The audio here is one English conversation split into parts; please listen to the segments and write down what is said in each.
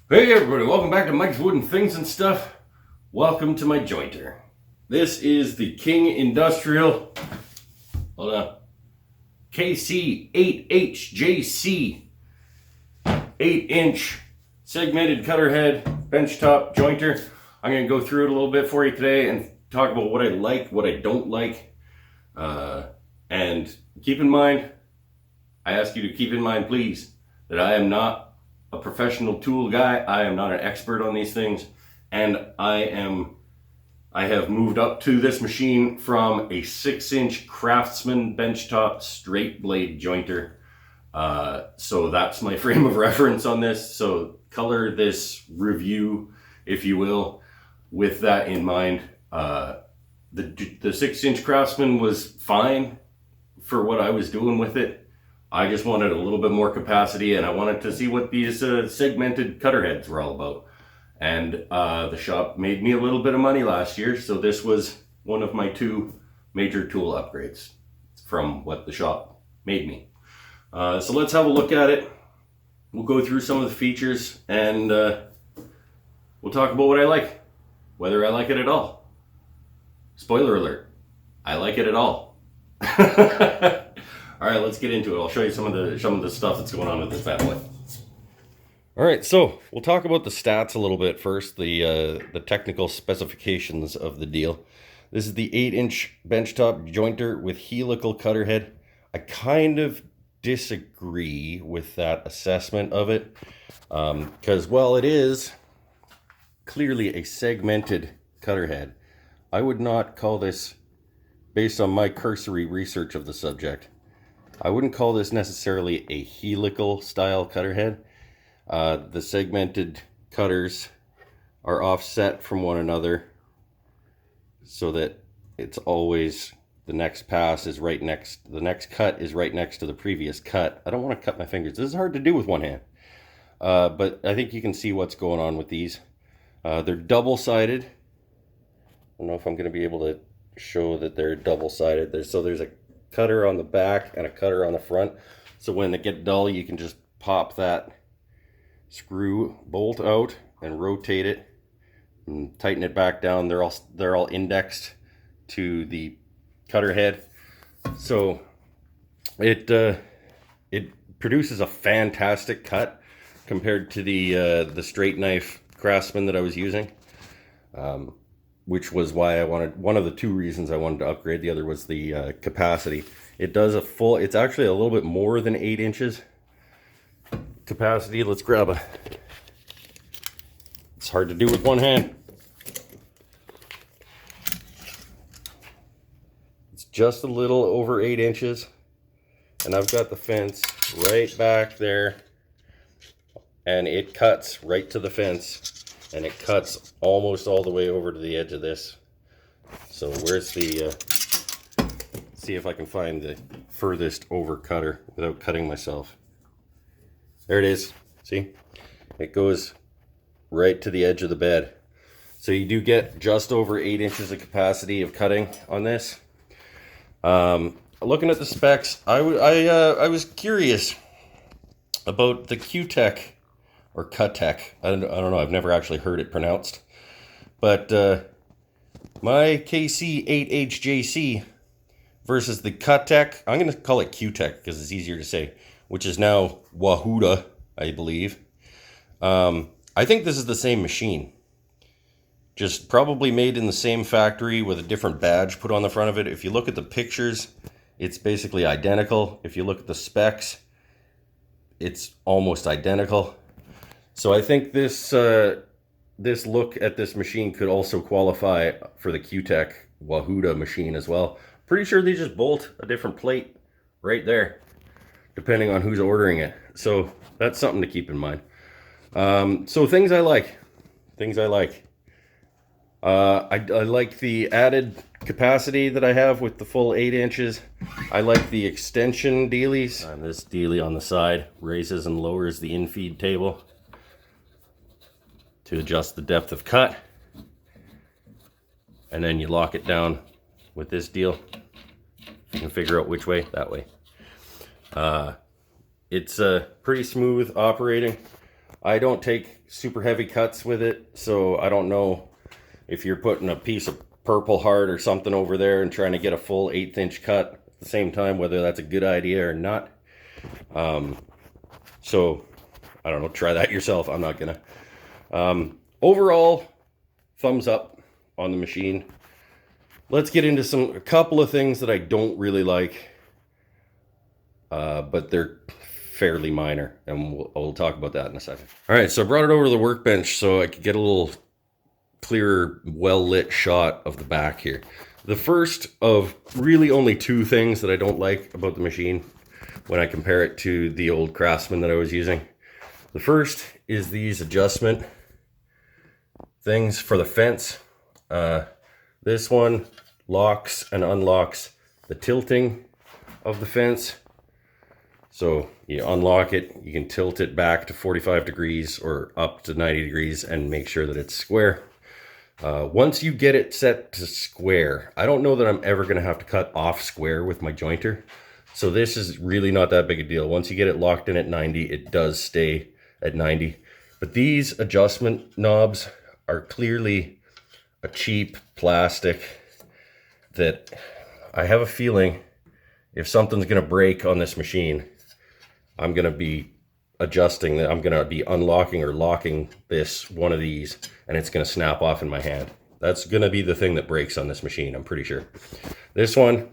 Hey everybody, welcome back to Mike's Wooden Things and Stuff. Welcome to my jointer. This is the King Industrial, hold on, KC8HJC 8-inch segmented cutter head benchtop jointer. I'm going to go through it a little bit for you today and talk about what I like, what I don't like. And keep in mind, I ask you to keep in mind please, that I am not a professional tool guy. I am not an expert on these things, and I have moved up to this machine from a 6-inch Craftsman benchtop straight blade jointer. So that's my frame of reference on this. So color this review, if you will, with that in mind. The 6-inch Craftsman was fine for what I was doing with it. I just wanted a little bit more capacity, and I wanted to see what these segmented cutter heads were all about. And the shop made me a little bit of money last year, so this was one of my 2 major tool upgrades from what the shop made me. So let's have a look at it. We'll go through some of the features, and we'll talk about what I like, whether I like it at all. Spoiler alert, I like it at all. All right, let's get into it. I'll show you some of the stuff that's going on with this bad boy. All right, so we'll talk about the stats a little bit first, the technical specifications of the deal. This is the 8-inch benchtop jointer with helical cutter head. I kind of disagree with that assessment of it, because while it is clearly a segmented cutter head, I would not call this, based on my cursory research of the subject, I wouldn't call this necessarily a helical style cutter head. The segmented cutters are offset from one another so that it's always, the next pass is right next, the next cut is right next to the previous cut. I don't want to cut my fingers. This is hard to do with one hand. But I think you can see what's going on with these. They're double-sided. I don't know if I'm going to be able to show that they're double-sided. There's a cutter on the back and a cutter on the front, so when they get dull you can just pop that screw bolt out and rotate it and tighten it back down. They're all indexed to the cutter head, so it produces a fantastic cut compared to the straight knife Craftsman that I was using, which was why I wanted, one of the 2 reasons I wanted to upgrade. The other was the capacity. It does a full, it's actually a little bit more than 8 inches capacity. Let's grab a, it's hard to do with one hand. It's just a little over 8 inches, and I've got the fence right back there, and it cuts right to the fence. And it cuts almost all the way over to the edge of this. So where's the, see if I can find the furthest over cutter without cutting myself. There it is, see? It goes right to the edge of the bed. So you do get just over 8 inches of capacity of cutting on this. Looking at the specs, I was curious about the Cutech, or Cutech. I don't know. I've never actually heard it pronounced. But my KC8HJC versus the Cutech, I'm going to call it Cutech because it's easier to say, which is now Wahuda, I believe. I think this is the same machine. Just probably made in the same factory with a different badge put on the front of it. If you look at the pictures, it's basically identical. If you look at the specs, it's almost identical. So I think this look at this machine could also qualify for the Cutech Wahuda machine as well. Pretty sure they just bolt a different plate right there, depending on who's ordering it. So that's something to keep in mind. So things I like. I like the added capacity that I have with the full 8 inches. I like the extension dealies. And this dealie on the side raises and lowers the infeed table to adjust the depth of cut, and then you lock it down with this deal. You can figure out which way, that way. It's pretty smooth operating. I don't take super heavy cuts with it, so I don't know if you're putting a piece of Purple Heart or something over there and trying to get a full 1/8 inch cut at the same time, whether that's a good idea or not. So I don't know, try that yourself. I'm not gonna. Overall, thumbs up on the machine. Let's get into a couple of things that I don't really like, but they're fairly minor, and we'll talk about that in a second. All right, so I brought it over to the workbench so I could get a little clearer, well-lit shot of the back here. The first of really only two things that I don't like about the machine when I compare it to the old Craftsman that I was using. The first is these adjustment things for the fence. This one locks and unlocks the tilting of the fence. So you unlock it, you can tilt it back to 45 degrees or up to 90 degrees and make sure that it's square. Once you get it set to square, I don't know that I'm ever going to have to cut off square with my jointer. So this is really not that big a deal. Once you get it locked in at 90, it does stay at 90. But these adjustment knobs are clearly a cheap plastic that I have a feeling if something's going to break on this machine, I'm going to be adjusting that. I'm going to be unlocking or locking one of these, and it's going to snap off in my hand. That's going to be the thing that breaks on this machine, I'm pretty sure. This one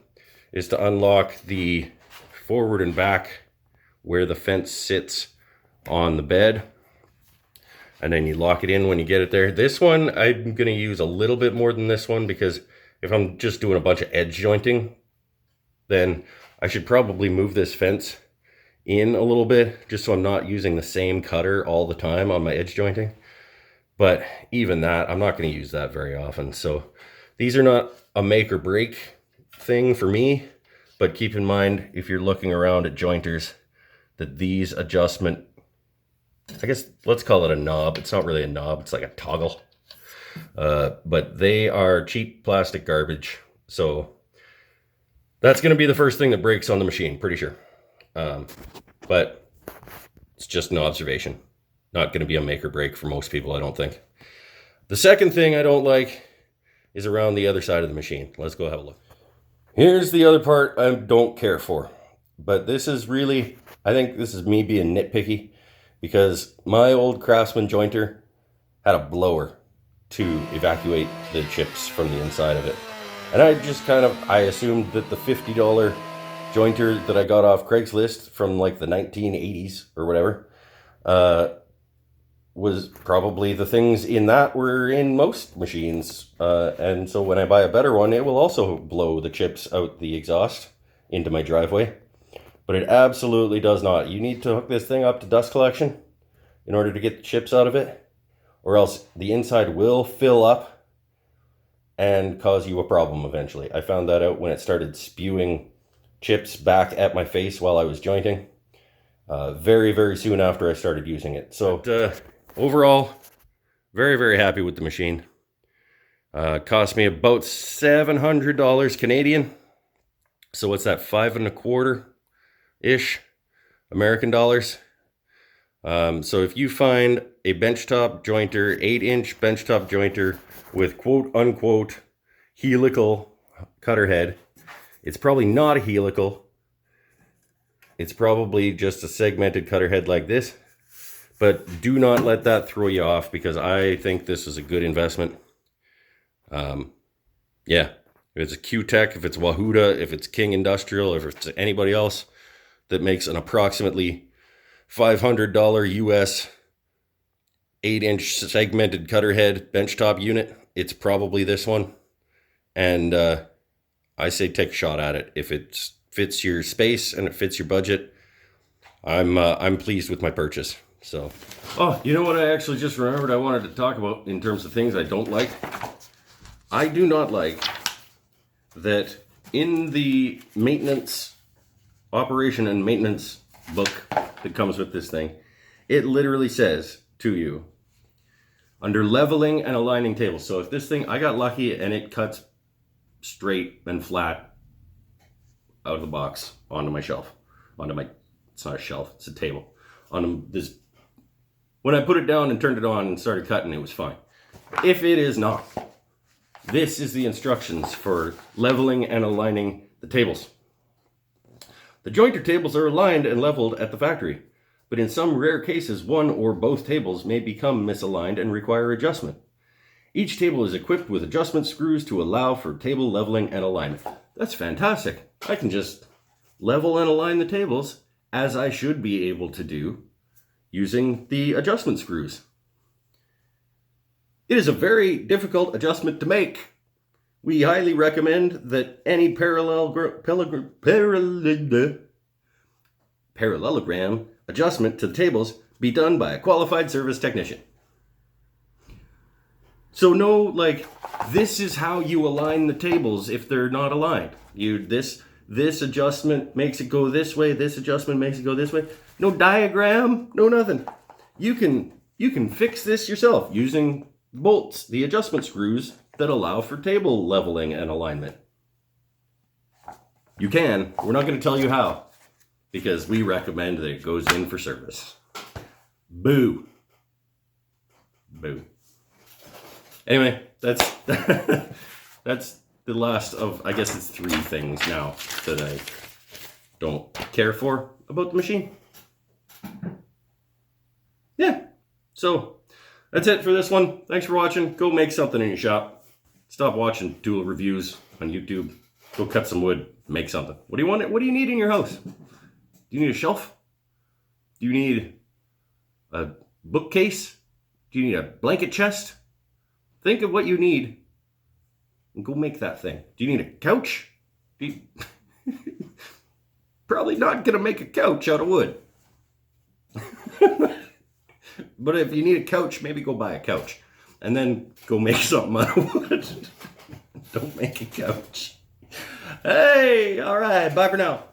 is to unlock the forward and back where the fence sits on the bed, and then you lock it in when you get it there. This one I'm going to use a little bit more than this one, because if I'm just doing a bunch of edge jointing, then I should probably move this fence in a little bit, just so I'm not using the same cutter all the time on my edge jointing. But even that, I'm not going to use that very often. So these are not a make or break thing for me, but keep in mind, if you're looking around at jointers, that these adjustment, I guess let's call it a knob. It's not really a knob, it's like a toggle. But they are cheap plastic garbage. So that's going to be the first thing that breaks on the machine, pretty sure. But it's just an observation. Not going to be a make or break for most people, I don't think. The second thing I don't like is around the other side of the machine. Let's go have a look. Here's the other part I don't care for. But this is really, I think this is me being nitpicky, because my old Craftsman jointer had a blower to evacuate the chips from the inside of it. And I just I assumed that the $50 jointer that I got off Craigslist from like the 1980s or whatever, was probably the things in that were in most machines. And so when I buy a better one, it will also blow the chips out the exhaust into my driveway. But it absolutely does not. You need to hook this thing up to dust collection in order to get the chips out of it, or else the inside will fill up and cause you a problem eventually. I found that out when it started spewing chips back at my face while I was jointing, very, very soon after I started using it. So overall, very, very happy with the machine. Cost me about $700 Canadian. So what's that, 5 1/4-ish American dollars? So if you find a benchtop jointer, 8-inch benchtop jointer with quote unquote helical cutter head, it's probably not a helical. It's probably just a segmented cutter head like this. But do not let that throw you off, because I think this is a good investment. Yeah, if it's a Cutech, if it's Wahuda, if it's King Industrial, if it's anybody else that makes an approximately $500 US 8-inch segmented cutter head benchtop unit, it's probably this one. And I say take a shot at it. If it fits your space and it fits your budget, I'm pleased with my purchase. So, oh, you know what I actually just remembered I wanted to talk about in terms of things I don't like? I do not like that in the maintenance, operation and maintenance book that comes with this thing, it literally says to you, under leveling and aligning tables. So if this thing, I got lucky and it cuts straight and flat out of the box onto my shelf, it's not a shelf, it's a table, on this When I put it down and turned it on and started cutting, it was fine. If it is not, this is the instructions for leveling and aligning the tables. The jointer tables are aligned and leveled at the factory, but in some rare cases, one or both tables may become misaligned and require adjustment. Each table is equipped with adjustment screws to allow for table leveling and alignment. That's fantastic. I can just level and align the tables as I should be able to do using the adjustment screws. It is a very difficult adjustment to make. We highly recommend that any parallelogram adjustment to the tables be done by a qualified service technician. So no, like, this is how you align the tables if they're not aligned. This adjustment makes it go this way, this adjustment makes it go this way. No diagram, no nothing. You can fix this yourself using bolts, the adjustment screws that allow for table leveling and alignment. You can. We're not going to tell you how, because we recommend that it goes in for service. Boo. Boo. Anyway, that's that's the last of, I guess it's 3 things now that I don't care for about the machine. Yeah. So that's it for this one. Thanks for watching. Go make something in your shop. Stop watching tool reviews on YouTube. Go cut some wood. Make something. What do you want? What do you need in your house? Do you need a shelf? Do you need a bookcase? Do you need a blanket chest? Think of what you need and go make that thing. Do you need a couch? Probably not going to make a couch out of wood. But if you need a couch, maybe go buy a couch. And then go make something out of wood. Don't make a couch. Hey, all right, bye for now.